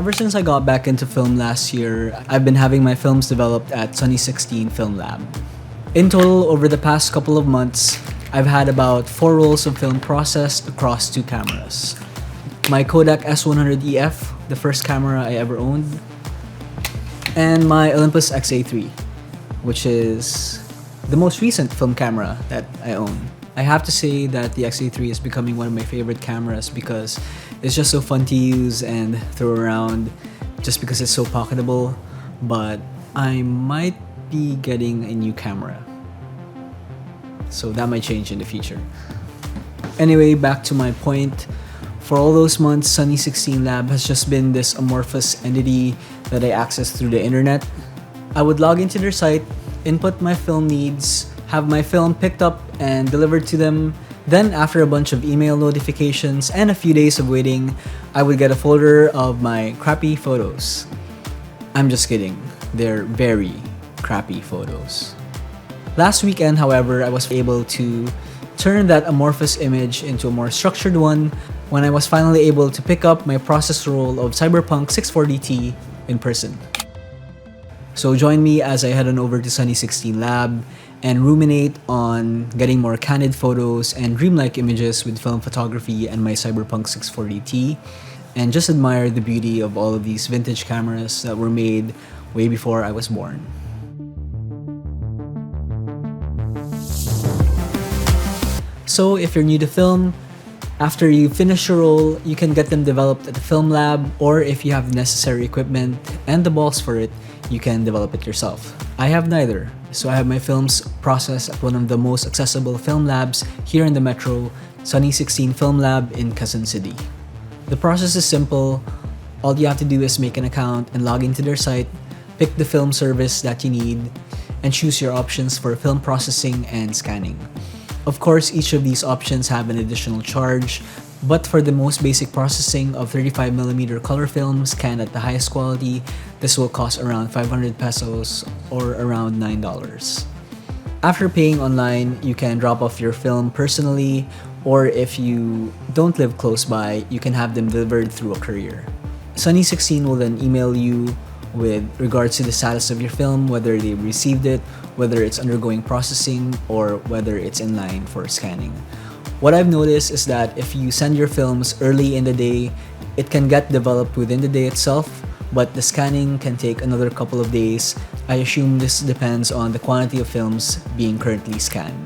Ever since I got back into film last year, I've been having my films developed at Sunny16 Film Lab. In total, over the past couple of months, I've had about 4 rolls of film processed across 2 cameras. My Kodak S100 EF, the first camera I ever owned, and my Olympus XA3, which is the most recent film camera that I own. I have to say that the XA3 is becoming one of my favorite cameras because it's just so fun to use and throw around just because it's so pocketable, but I might be getting a new camera. So that might change in the future. Anyway, back to my point. For all those months, Sunny16 Lab has just been this amorphous entity that I access through the internet. I would log into their site, input my film needs, have my film picked up and delivered to them. Then, after a bunch of email notifications and a few days of waiting, I would get a folder of my crappy photos. I'm just kidding. They're very crappy photos. Last weekend, however, I was able to turn that amorphous image into a more structured one when I was finally able to pick up my process roll of Cyberpunk 640T in person. So join me as I head on over to Sunny16 Lab and ruminate on getting more candid photos and dreamlike images with film photography and my Cyberpunk 640T, and just admire the beauty of all of these vintage cameras that were made way before I was born. So if you're new to film, after you finish your roll, you can get them developed at the film lab, or if you have the necessary equipment and the balls for it, you can develop it yourself. I have neither, so I have my films processed at one of the most accessible film labs here in the metro, Sunny16 Film Lab in Quezon City. The process is simple. All you have to do is make an account and log into their site, pick the film service that you need, and choose your options for film processing and scanning. Of course, each of these options have an additional charge, but for the most basic processing of 35mm color film scanned at the highest quality, this will cost around 500 pesos or around $9. After paying online, you can drop off your film personally, or if you don't live close by, you can have them delivered through a courier. Sunny16 will then email you with regards to the status of your film, whether they received it, whether it's undergoing processing, or whether it's in line for scanning. What I've noticed is that if you send your films early in the day, it can get developed within the day itself, but the scanning can take another couple of days. I assume this depends on the quantity of films being currently scanned.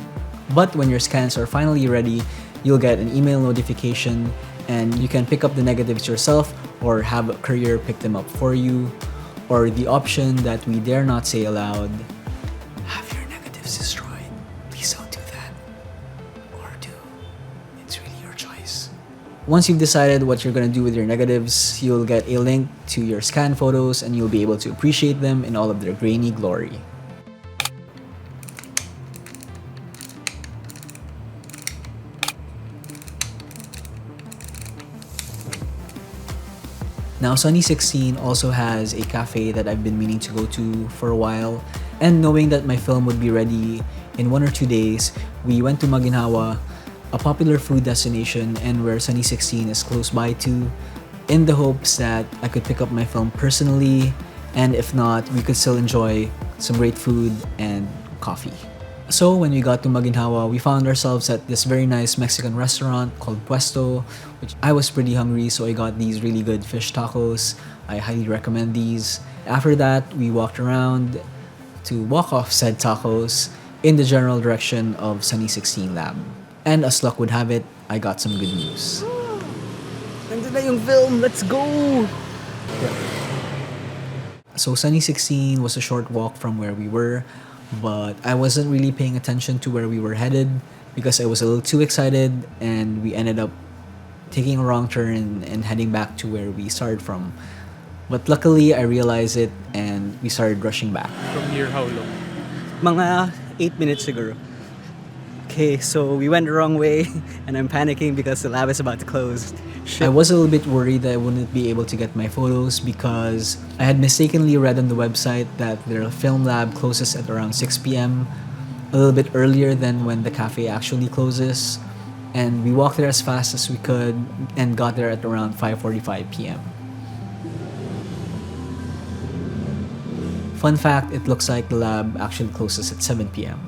But when your scans are finally ready, you'll get an email notification and you can pick up the negatives yourself or have a courier pick them up for you. Or the option that we dare not say aloud, have your negatives destroyed. Please don't do that. Or do. It's really your choice. Once you've decided what you're going to do with your negatives, you'll get a link to your scan photos and you'll be able to appreciate them in all of their grainy glory. Now, Sunny16 also has a cafe that I've been meaning to go to for a while, and knowing that my film would be ready in 1 or 2 days, we went to Maginhawa, a popular food destination and where Sunny16 is close by to, in the hopes that I could pick up my film personally, and if not, we could still enjoy some great food and coffee. So when we got to Maginhawa, we found ourselves at this very nice Mexican restaurant called Puesto, which I was pretty hungry, so I got these really good fish tacos. I highly recommend these. After that, we walked around to walk off said tacos in the general direction of Sunny16 Lab. And as luck would have it, I got some good news. Nandun na yung film! Let's go! So Sunny16 was a short walk from where we were, but I wasn't really paying attention to where we were headed because I was a little too excited and we ended up taking a wrong turn and heading back to where we started from. But luckily, I realized it and we started rushing back. From here, how long? Mga 8 minutes siguro. Okay, so we went the wrong way and I'm panicking because the lab is about to close. Shit. I was a little bit worried that I wouldn't be able to get my photos because I had mistakenly read on the website that their film lab closes at around 6 p.m. a little bit earlier than when the cafe actually closes. And we walked there as fast as we could and got there at around 5:45 p.m. Fun fact, it looks like the lab actually closes at 7 p.m.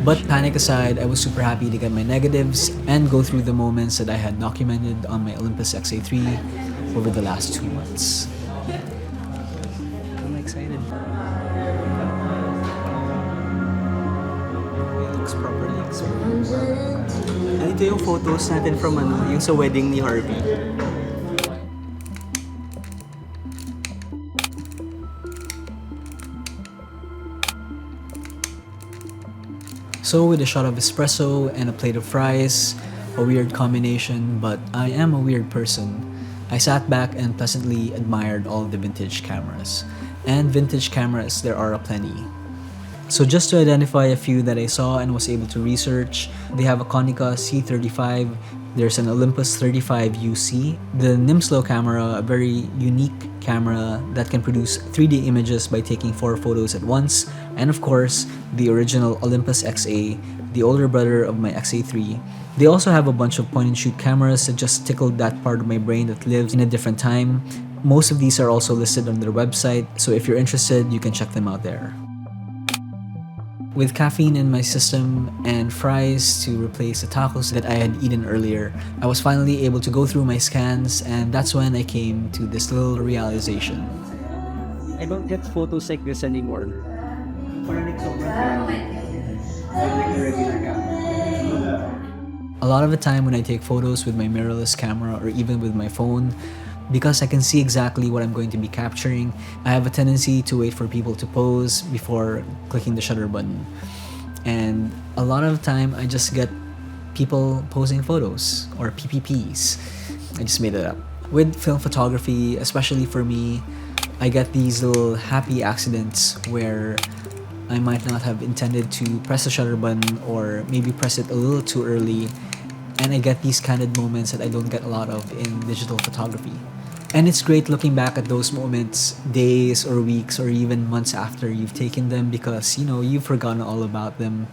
But panic aside, I was super happy to get my negatives and go through the moments that I had documented on my Olympus XA3 over the last 2 months. I'm excited. It looks properly exposed. Ito yung photos natin from yung sa wedding ni Harvey. So with a shot of espresso and a plate of fries, a weird combination, but I am a weird person, I sat back and pleasantly admired all the vintage cameras. And vintage cameras, there are aplenty. So just to identify a few that I saw and was able to research, they have a Konica C35, there's an Olympus 35 UC, the Nimslo camera, a very unique camera that can produce 3D images by taking 4 photos at once, and of course, the original Olympus XA, the older brother of my XA3. They also have a bunch of point-and-shoot cameras that just tickled that part of my brain that lives in a different time. Most of these are also listed on their website, so if you're interested, you can check them out there. With caffeine in my system and fries to replace the tacos that I had eaten earlier, I was finally able to go through my scans, and that's when I came to this little realization. I don't get photos like this anymore. A lot of the time when I take photos with my mirrorless camera or even with my phone, because I can see exactly what I'm going to be capturing, I have a tendency to wait for people to pose before clicking the shutter button. And a lot of the time, I just get people posing photos, or PPPs. I just made it up. With film photography, especially for me, I get these little happy accidents where I might not have intended to press the shutter button or maybe press it a little too early, and I get these candid moments that I don't get a lot of in digital photography. And it's great looking back at those moments days or weeks or even months after you've taken them, because you've forgotten all about them,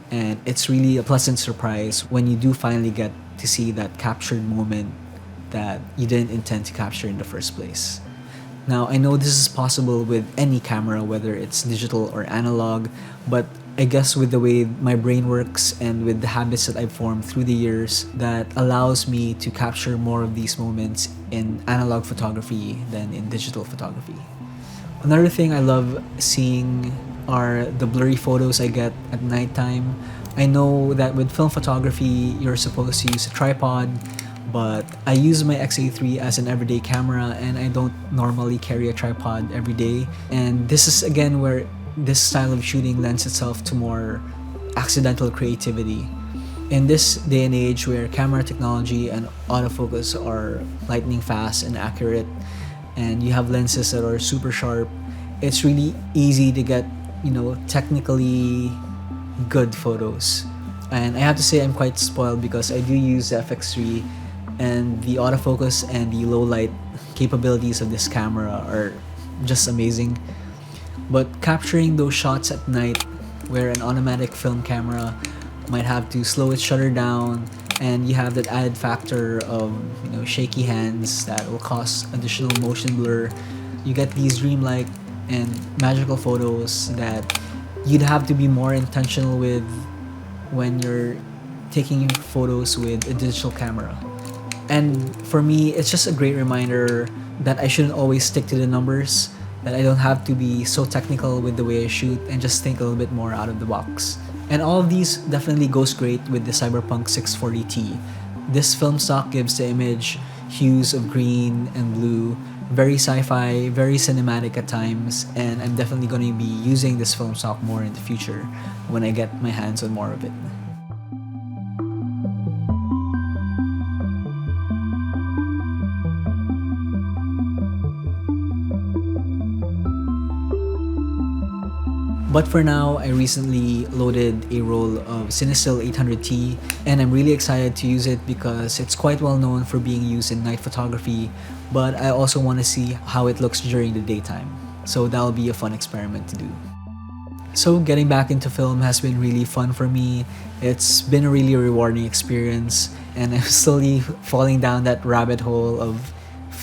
and it's really a pleasant surprise when you do finally get to see that captured moment that you didn't intend to capture in the first place. Now, I know this is possible with any camera, whether it's digital or analog, but I guess with the way my brain works and with the habits that I've formed through the years, that allows me to capture more of these moments in analog photography than in digital photography. Another thing I love seeing are the blurry photos I get at nighttime. I know that with film photography, you're supposed to use a tripod, but I use my XA3 as an everyday camera and I don't normally carry a tripod every day. And this is again where this style of shooting lends itself to more accidental creativity. In this day and age where camera technology and autofocus are lightning fast and accurate, and you have lenses that are super sharp, it's really easy to get, technically good photos. And I have to say I'm quite spoiled because I do use the FX3, and the autofocus and the low light capabilities of this camera are just amazing. But capturing those shots at night where an automatic film camera might have to slow its shutter down, and you have that added factor of shaky hands that will cause additional motion blur, you get these dreamlike and magical photos that you'd have to be more intentional with when you're taking photos with a digital camera. And for me, it's just a great reminder that I shouldn't always stick to the numbers, that I don't have to be so technical with the way I shoot and just think a little bit more out of the box. And all of these definitely goes great with the Cyberpunk 640T. This film stock gives the image hues of green and blue, very sci-fi, very cinematic at times, and I'm definitely going to be using this film stock more in the future when I get my hands on more of it. But for now, I recently loaded a roll of Cinestill 800T, and I'm really excited to use it because it's quite well known for being used in night photography, but I also want to see how it looks during the daytime. So that'll be a fun experiment to do. So getting back into film has been really fun for me. It's been a really rewarding experience, and I'm slowly falling down that rabbit hole of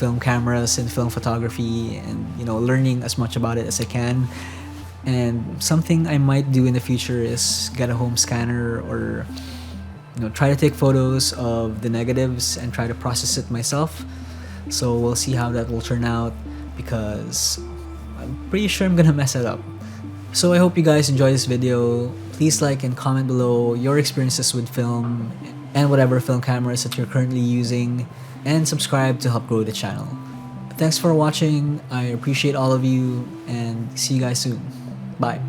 film cameras and film photography, and learning as much about it as I can. And something I might do in the future is get a home scanner, or try to take photos of the negatives and try to process it myself. So we'll see how that will turn out, because I'm pretty sure I'm gonna mess it up. So I hope you guys enjoy this video. Please like and comment below your experiences with film and whatever film cameras that you're currently using, and subscribe to help grow the channel. Thanks for watching. I appreciate all of you, and see you guys soon. Bye.